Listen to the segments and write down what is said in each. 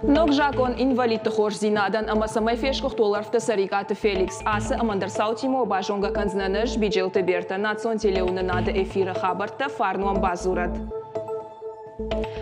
Nog Jacon invalid te hoor zinadan ama samay fesh kochtolaf te sarikate Felix ase amandar sautimo bajonga kanznanej bijel te berta natson teleuna nade efira khabarta farnuam bazurad.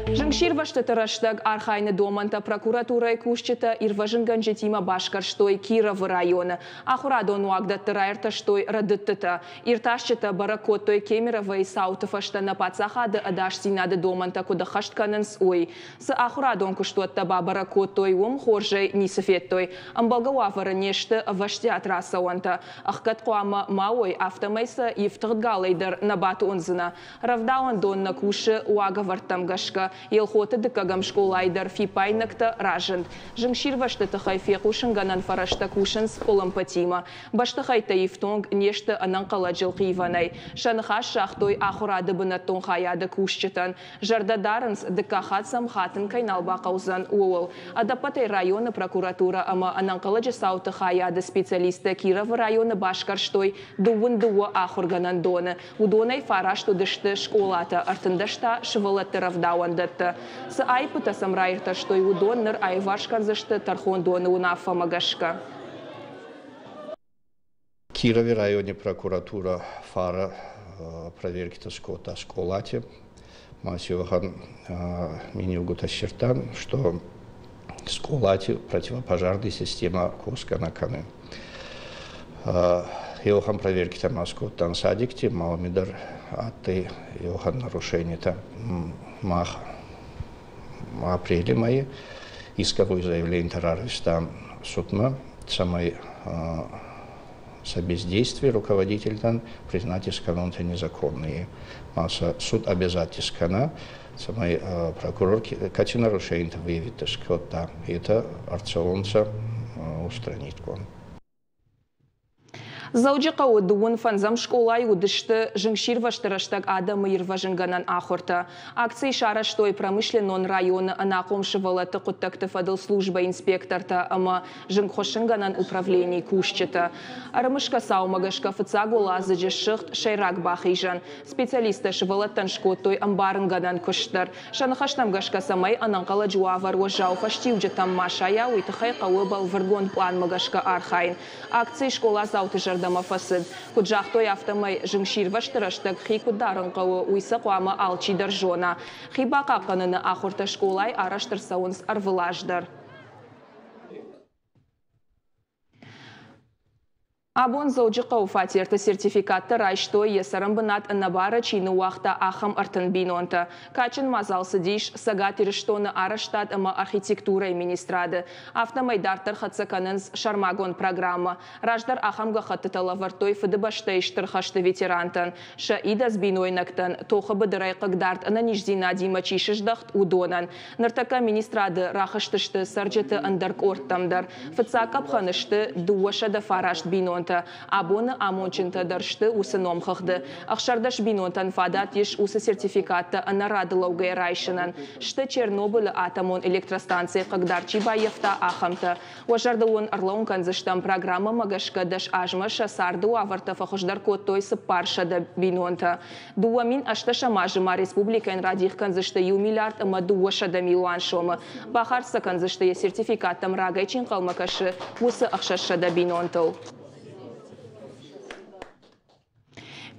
Жнгшир ваштатараштаг архайны доманта прокуратура кушчета ирважынганжетима башкарштой Киров района. Ахурадон уагдаттырайрта штой радыттыта. Ирташчета баракоттой Кемеровой саутыфашта на пацахады адашсинады доманта куда хаштканынс ой. С ахурадон куштотта баракоттой ум хоржей нисофеттой. Амбалгауафара нешты ваштят расауанта. Ахкат куама мауой автомайса ифтырдгалайдар набату онзына. Равдауан дон на куши уагавартам гашка. Елхоты дыкагам школайдар фипайнакта ражент. Жнгшир ваштатахай фекушын ганан фарашта кушынс олампатима. Баштахайта ифтонг нешты ананкаладжил киванай. Шанха шахтой ахурады бынаттон хаяды кушчетан. Жардадарынс дыкахатсам хатын кайналба каузан уол. Адапатай районы прокуратура ама ананкаладжи сауты хаяды специалиста Киров районы башкарштой дуын-дуы ахурганан доны. Удонай фарашту дышты школата артындашта шывалатты равдауан. С айпута самрайрта, что и удоннер айвашкан зашты тархон доны унафа магашка. Кирове районе прокуратура фара проверки скота школате. Масивахан минилгута чертан, что школате противопожарная система косканаканы. Йохан проверки там скотан садикте, малмидар, а ты йохан нарушение-то мах апреле мои исковое заявление террориста судма самой бездействие руководитель там признать исканонты незаконные. Масса суд обязательственно самой прокурор кати нарушение выявит скота это арцелонца устранит кон. Зауджиқа удуын фанзам школай удышты жнгшир ваштараштаг адамы ирважынганан ахорта. Акции шараштой промышленон района анакомшивалаты куттакты фадыл служба инспекторта ама жнгхошынганан управлений кушчета. Арамышка саумагашка фыцагула зажешыхт шайрак бахижан. Специалисты шивалаттан шкоттой амбарынганан куштар. Шанахашнамгашка самай ананкала джуавар уажау фаштивджетам машая уйтахай кауыбал варгон план магашка архайн. Акции школа заутыжар Дамафасид. Куджахтой автомай жнгшир ваштараштаг хику дарынқауы уйса қуама алчидар жона. Хиба қаққаныны ахорта школай араштыр сауынс арвылаждар. Абон зауджиқа уфатерта сертификатта райштой есарымбынат набара чины уақта ахам артын бинонта. Качин мазалсы дейш сагат ирыштоны араштат ама архитектура министрады. Автомайдартар хатсаканынс шармагон программа. Раждар ахамга хаттытала вартой фыдыбаштайштыр хашты ветерантан. Ша идас бинойнактан тоха быдырай қыгдарт ананиждина дима чишыждахт удонан. Нартака министрады рахыштышты сарджеты андарк орттамдар. Фыцакап ханышты дуашада фарашт бинонта. Абоны амончинта даршты усы номхахды. Ахшардаш бинонтан фадат еш усы сертификатта анарадылаугай райшынан. Шты Чернобыль атомон электростанции қыгдарчи байефта ахамта. Уажарды он арлаун канзыштам программа магашка даш ажма шасарды уаварта фахождар коттой сыпаршада бинонта. Дуамин ашташа мажыма республикайн радих канзышты ю миллиард ама дуашада милуан шома. Бахарса канзышты сертификаттам рагайчин қалмакашы усы ахшашада бинонтал.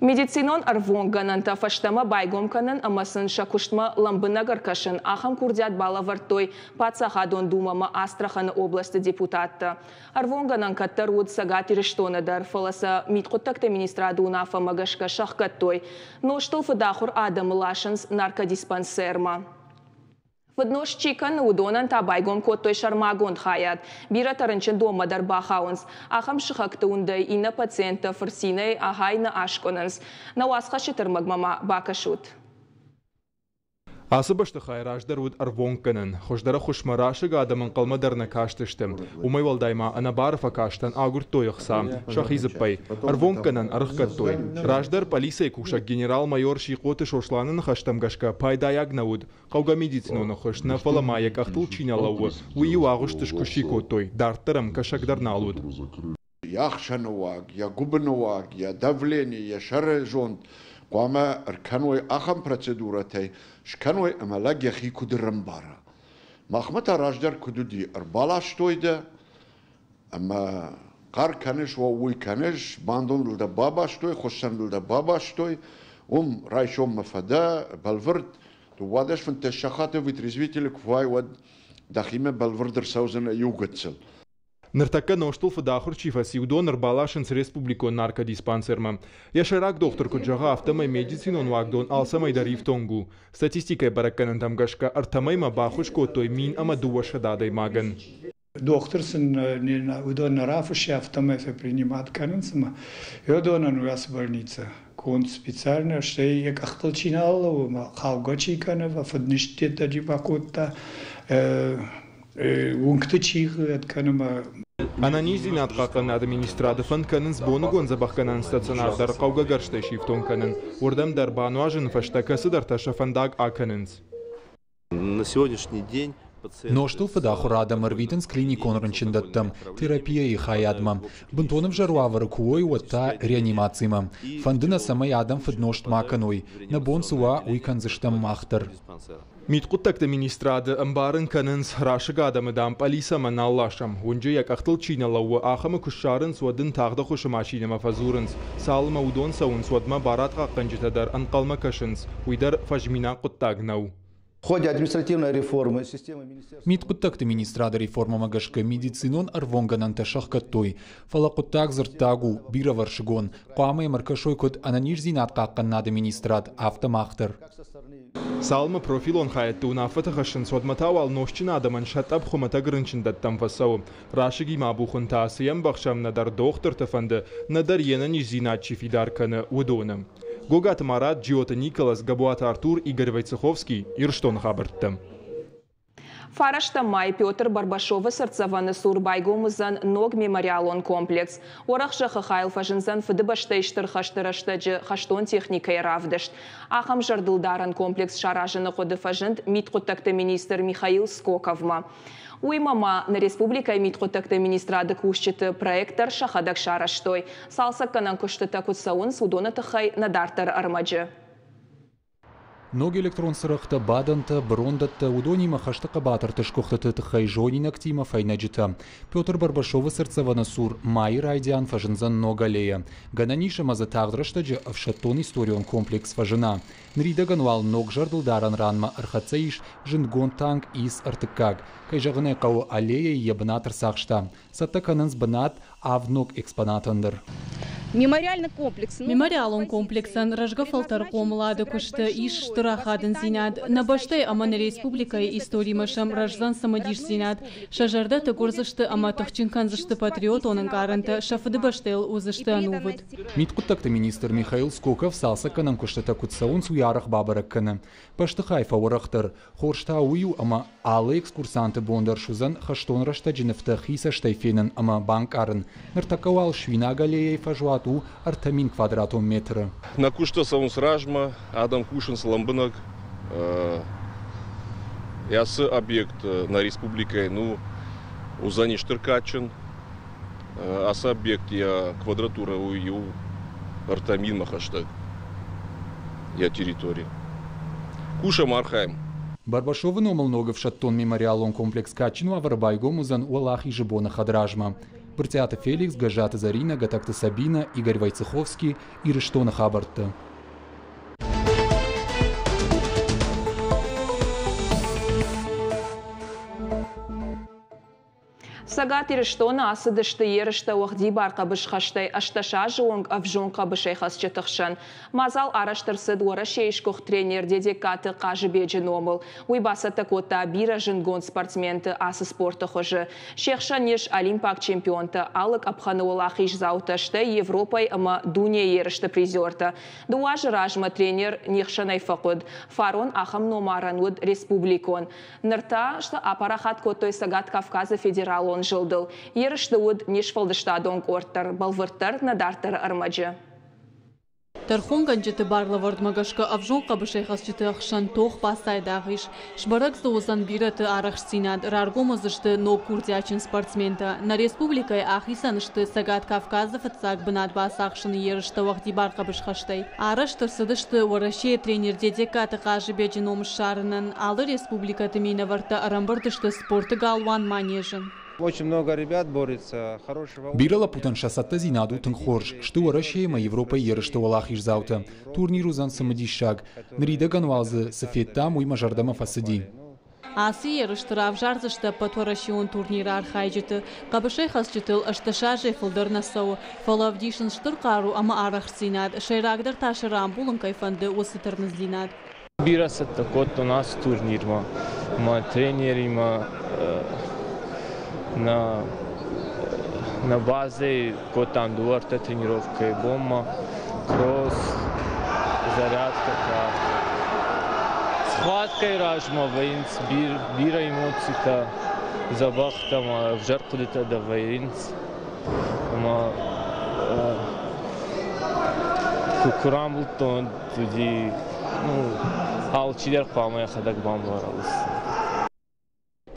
Медицинон арвонганан та фаштама байгомканан амасын шакуштма ламбынагар кашын ахам курдят балавартой пацахадон думама Астраханы областы депутатта. Арвонганан каттар уд сагат ириштонадар фаласа миткоттакта министрады унафа магашка шахкаттой. Но штыл фадахур адам лашынс наркодиспансерма. Вднош чикан удонан та байгом коттой шармагон хаят. Бира тарынчын дома дар бахаунс. Ахам шихакты ундай ина пациента фарсинай ахайна ашконанс. Науасха шитырмагмама бакашут. Асыбашты хайраждар уд арвонканын. Хождара хушмарашыг адамын қалмадарна каштыштым. Умай валдайма анабарфа каштан агурт тойықса. Шахизыппай. Арвонканын арықкаттой. Раждар полисай кушак генерал-майор шиқоты шошланын хаштамгашка пайдаягнауд. Қауга медициноны хошна фаламаяк ахтыл чиналауы. Уйу агуштыш кушикоттой. Дарттарам кашакдарналуд. Яхшануаг, я губнуаг, я давление, я шарежонт. قام اركنوي اخم процедورتي شكنوي املاق يخي كدرمبارا Mahmut Arajder kududi arbalaş toyda ama kar kanış ve uy kanış bandon da babaş toy hoşsan da babaş toy rayşom mafada balvard وادش فن تشخات ويترزويتلك فاي ود دخيمة بالفردر سوزن يوغتسل Ныртакка ноштул фадахур чифаси удон арбалашынс республикон наркодиспансерма. Яшарак доктор куджага автомай медицинон вагдон алсамай дариф тонгу. Статистикай баракканан тамгашка артамайма бахуш котой мин ама дуаша дадай маган. Доктор сын удон нарафуш автомай принимат канансма. Йодонан уяс больница. Кон специально что я ахтал чинал, хавгачи канава фадништета дибакота унктачих от канама. Ананизи надқақын администрады фанканын сбонугон забахканан стационардар қауға гарштай шифтон канын. Урдам дар бануажын фаштакасы дар ташафандаг аканынс. На сегодняшний день Ноштул фадахурада марвитенс клиникон ранчиндаттам, терапия и хаядма. Бунтоном жаруавара куой уатта реанимацима. Фандына самай адам фадношт маканой. На бонсуа уйкан заштам махтар. Митқуттакта министрады амбарын канынс рашыга адамы дам полиса маналлашам. Унжы як ахтыл чиналауы ахамы күшшарын суадын тағда құшы машинама фазурынс. Салыма удон сауын суадма барат қаққан житадар анқалма кашынс. Уйдар фажмина құттагнау. В ходе административной реформы системы Митқуттакта министрада реформа магашка медицинон арвонганан ташахкаттой. Фалақуттак зыртагу бира варшигон. Қуамай маркашой код ананирзи надқаққан нады министрад автомахтар. Салма профилон хаятты унафата хашын содматау ал ношчина адаман шатаб хумата грынчындаттам фасау. Рашыги мабухын таасыям бақшам надар доктор тафанды надар ена нижзинатчи фидарканы удоным. Гогат Марат, Джиота Николас, Габуат Артур, Игорь Войцеховский, Ирштон Хабарттым. Фарашта май Петр Барбашова сырцаваны Сурбайгомызан ног мемориалон комплекс. Орахша хахайл фажынзан фыдыбаштайштыр хаштыраштаджы хаштон техникай равдышт. Ахам жардылдаран комплекс шаражыны ходы фажынд митқуттакты министр Михаил Скоковма. Уймама на республика митқуттакты министрады кушчыты проекттар шахадак шараштой. Салсакканан куштыта кутсауын судоны тахай надартар армаджы. Ноги электрон сырықты баданты, брондатты, удонима хаштықа батырты шкохтыты тыхай жонинак тима файнаджита. Петр Барбашова сырцаваны сур майы райдиан фажынзан ногалея. Гананиша маза тағдырыштаджы авшаттон историон комплекс фажына. Нрида гануал ног жардылдаран ранма архацаиш жингон танк из артыкак. Кай жағыны қау аллея ебнатыр сақшта. Саттаканынс банат авнок экспонатандыр. Мемориальный комплекс. Мемориалон комплексан рожгафалтар комлады кушты иш штырахадын зинад. На баштай аман республикай истории машам рожзан самадиш зинад. Шажарда тагурзышты ама тахчинкан зашты патриот онын каранты шафыды баштайл узышты анувыд. Митқуттакты министр Михаил Скоков салса канам кушты такутсаун суярах бабарак каны. Пашты хайфа орахтар. Хоршта ую ама алы экскурсанты бондар шузан хаштон рашта джинефта хиса штайфенен ама банк арын. Нартакавал швина галея фажуа артамин квадратом метра. На кушта саун сражма, Адам Кушин Сламбынок, ясы объект на республике, ну, узани штыркачен, аса объект я квадратура у артамин махаштаг, я территория. Куша Мархайм. Барбашова номал много в шаттон мемориалон комплекс качину, а варбайгом узан уалахи жибона хадражма. Буртята Феликс, Гажата Зарина, Гатакта Сабина, Игорь Войцеховский, Ирштона Хабарта. Сагат Ирштона асыдышты ерышты уақди барқа бішқаштай ашташа жоңг авжонға бішайхас чытықшын. Мазал араштырсыд уара шейшкух тренер дедекаты қажы беджін омыл. Уйбасаты кота бира жынгон спортсменті асы спорты хожы. Шекшан еш олимпак чемпионты алык апханы олақиш зауташты Европай ама дуния ерышты призерті. Дуажы ражма тренер нехшанай фақуд. Фарон ахам номаран уд республикон. Нырта шты апарахат котой Сагат Кавказы федералон жылдыл. Ерішті өд нешфалдышта донг орттар, балвырттар надартар армаджы. Тархон ганжеты барлы вардмагашка авжон қабышайхас жеті ақшан тоқ басайдағыш. Шбарак соғызан бираты арақшсинад, раргомызышты но курдячин спортсмента. На республикай ахисанышты Сагат Кавказов отсак бінат бас ақшыны ерішті вақти бар қабышқаштай. Араш тұрсыдышты варашей тренер дедекаты қажы беджін омыш шарынан, алы республика тімейна варта арамбырдышты спорты галван манежын. Очень много ребят борется. Бирала путан шасатта зинаду тынхорж, что варашейма Европа ерышты валахиш заута. Турнир узан самадишаг. Нрида ганвалзы сафетта муй мажардама фасадин. Аси ерышты равжарзышты патварашион турнира архайджеты. Қабышайхас жытыл ашташажы фылдар насау. Фалавдишын штырқару ама арахсинад. Шайрагдар ташырам булын кайфанды осытырныз зинад. Бирасатта кот у нас турнир ма тренери на базе, кот там дуарта тренировка, бомба, кросс, зарядка, схватка и ражма, воинц, бира эмоций-то, забах-то, в жарку-то да воинц, кукурам был то, туди, алчидер памя хадак бамбаралыс.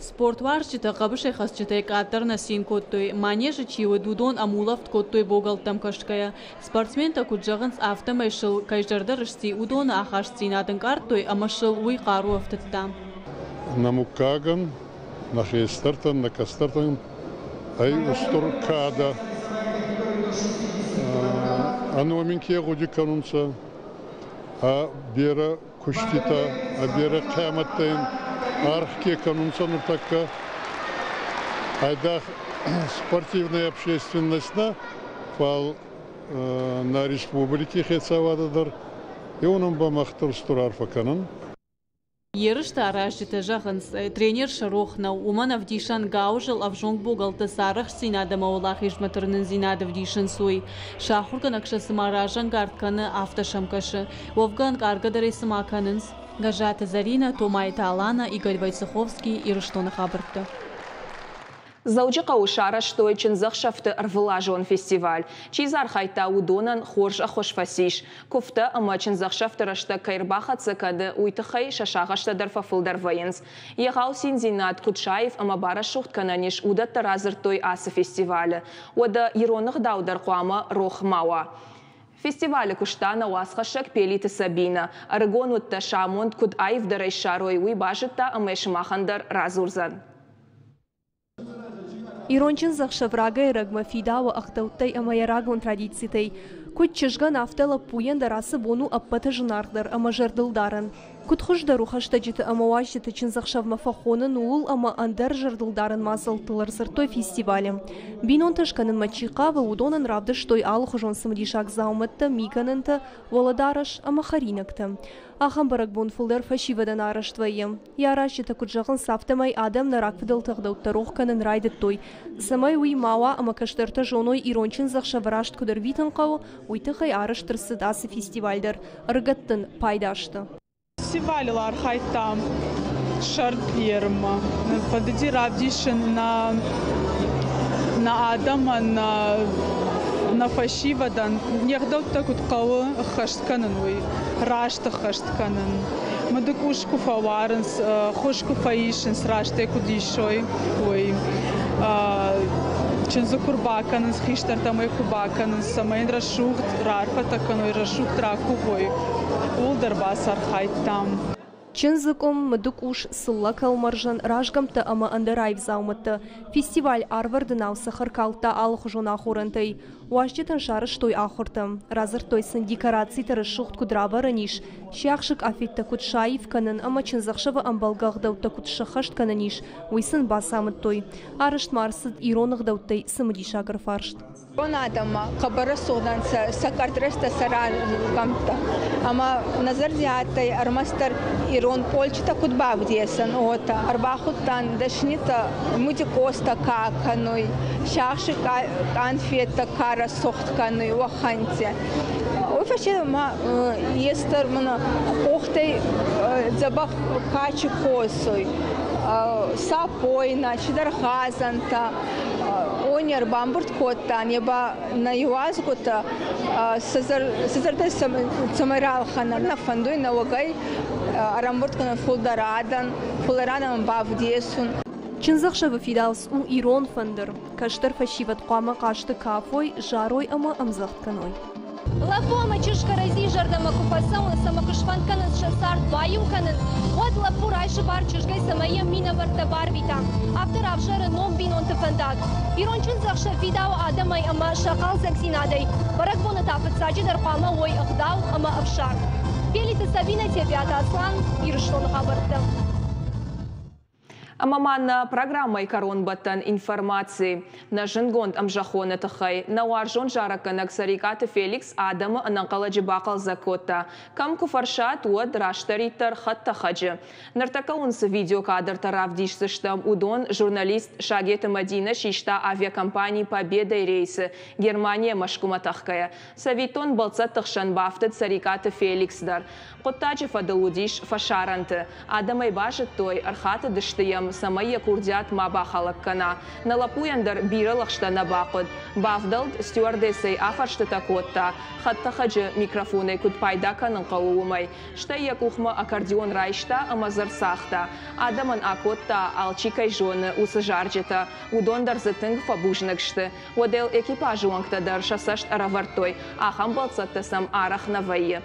Спорт варчыта қабышайхас чытай катарна син коттой, манежы чиуы дудон амулавт коттой богалтам кашкая. Спортсмента куджағынс автомайшыл кайжардарышси удона ахашсин адын картой амашыл уй қару автыттам. Намукаган, наши стартан, на кастартан, ай устуркада. Ануаминкия годи канунца, а бера куштита, а бера кайматтайн, архке канунца нуртакка. Айдах спортивная общественность на республике хецавададар, и он бамахтар стурарфа канун. Ерышты арашыты жағынс тренер Шарохна уман авдишан гаужыл авжонг богалты сарых синадама олах ижматырнын зинады авдишан суй. Шахурган акшасы маражан гартканы автошамкашы. Вовган аргадаре самаканынс. Гажата Зарина, Томайта Алана, Игорь Войцеховский и Рыштона Хабарта. Заучи қауышара штой чынзық арвылажон фестиваль. Чизар хайта удонан хорж ахош фасиш. Кофта ама чынзық шафтырашта кайрбаха цикады уйтықай шашағашта дарфафылдар вайынс. Еғау Зинат Кутшаев ама бара шухт кананиш удатта разыртой асы фестивалі. Ода еронық даудар қуама рох мауа. Фестивалі куштана уасқашак пелиті Сабина. Арыгон утта шамонт куд айвдарай шарой уйбажытта амайшымахандар разурзан. Ирончин захшаврага рагма фидава ахтаутай амаярагон традицией. Кут чыжган автала пуян дарасы бону аппата жынардар амажардылдарын. Кут хуждару хаштаджиты амаважиты чин захшавма фахонын уул ама андар жардылдарын масылтылар сыртой фестивалем. Бинон ташканын мачиқа ва удонын равдыш той ал хужон самдишак заумытта миганынта воладараш амахаринакта. Ахам баракбон фулдер фашивадан араштвайем. Ярашита куджағын сафтамай адам нарак фидалтығдауттарох-канын райдыт той. Самай уй мауа амакаштырта жоной ирончин захшаврашт кудыр витын қау уйтықай араштырсы дасы фестивальдар. Рыгаттын пайдашты. Фестиваль хайта шарт ерма. Подойди равдишин на адама, на фашивадан. Нехдау такут кау хаштканын уй. Рашта хаштканын. Мадык ушку фаварынс, хошку фаишынс, рашта кудишой уй. Чензу курбаканын, хиштартамай кубаканын, самайн рашухт, рарфа таканой, рашухт ракубой. Улдар басар хайттам. Чензыком мадык уш сылла калмаржан ражгамта ама андарайв зауматта. Фестиваль арвардынау сахаркалта алых жона хурантай. Уашчетан шарыш той ахуртам. Разыр той сын декораций тарышухт кудрава раниш. Шяхшык афетта Кутшаев канын ама чензахшава амбалгағдаута Кутшахашт кананиш. Уйсын басамыт той. Арышт марсыд иронығдаутай сымыдишагыр фаршт. Он адама қабары соғданса сакартреста сарар камта. Ама назар зиятай армастар ирон полчита кудбав десан ота. Арбахуттан дашнита мутикоста каканой. Шахшык анфета кара сохтканой ваханте. Вообще естер мана охтай забах качи косой. Сапойна, чидархазанта. Онер бамбурт коттан, еба на юазгута, сазарда самарал хана на фандуй на вагай, арамбурт кана фулдарадан, фулдарадан бавдиесун. Чинзахша вифидалс у Ирон фандер, каштер фашиват қама қашты кафой, жарой ама амзахт каной. Лапома чушка рази жардама купасауна самакушван канан шасарт баюм канан. Вот лапу райши бар чушгай самая мина варта бар витам. Автор авжара ном бинон тефандат. Ирон чинзахша видао адамай ама шакал заксинадай. Бараквона тафет саджидар қама ой агдау ама авшар. Пелита Сабина Тепята Аслан, Иршон Хабарта. Амаманна программой коронбаттан информации. На жингонд амжахона тахай. На уаржон жараканак сарикаты Феликс Адама ананкаладжи бакал закота. Кам куфаршат уад раштаритар хатта хаджи. Нартакаунс видеокадр таравдиш сыштам удон журналист Шагета Мадина шишта авиакомпании Победа и рейсы. Германия машкуматахкая. Савитон балцат тахшан бафтат сарикаты Феликс дар. Коттаджи фадалудиш фашаранты. Адама и башет той архата дыштыям самая курдят маба халаккана. На лапуяндар бира лахшта набакуд. Бавдалд стюардессей афарштата котта. Хатта хаджи микрофоны куд пайдака нанкалуумай. Шта якухма аккордеон райшта амазар сахта. Адаман акотта алчикай жоны усажарджета. Удондар затынг фабужнакшты. Водел экипажу анктадар шасашт аравартой. Ахам балцатта сам арах навайе.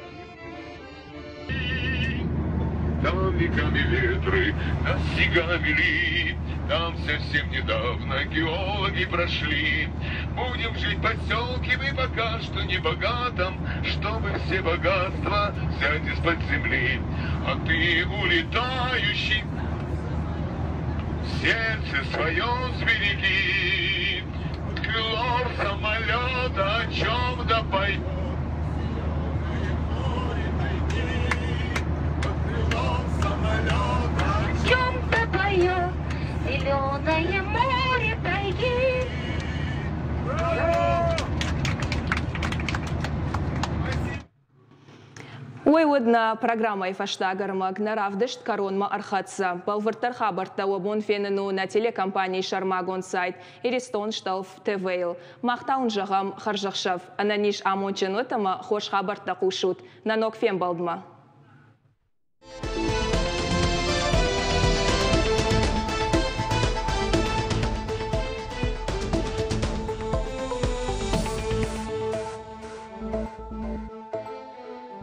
Там веками ветры, нас снегами лит, там совсем недавно геологи прошли. Будем жить в поселке мы пока что не богатом, чтобы все богатства взять из-под земли. А ты, улетающий, в сердце своем сбереги крыло самолета, о чем-то пойдет. Зеленое море тайги. Ойвудна программа Ифаштагармак наравдышт коронма архатса. Балвартар хабарта уабон фенену на телекомпании Шармагон сайт Иристон шталф ТВЛ. Махтаун жагам харжахшав. Ананиш амонченотама хош хабарта кушут. Нанок фем балдма.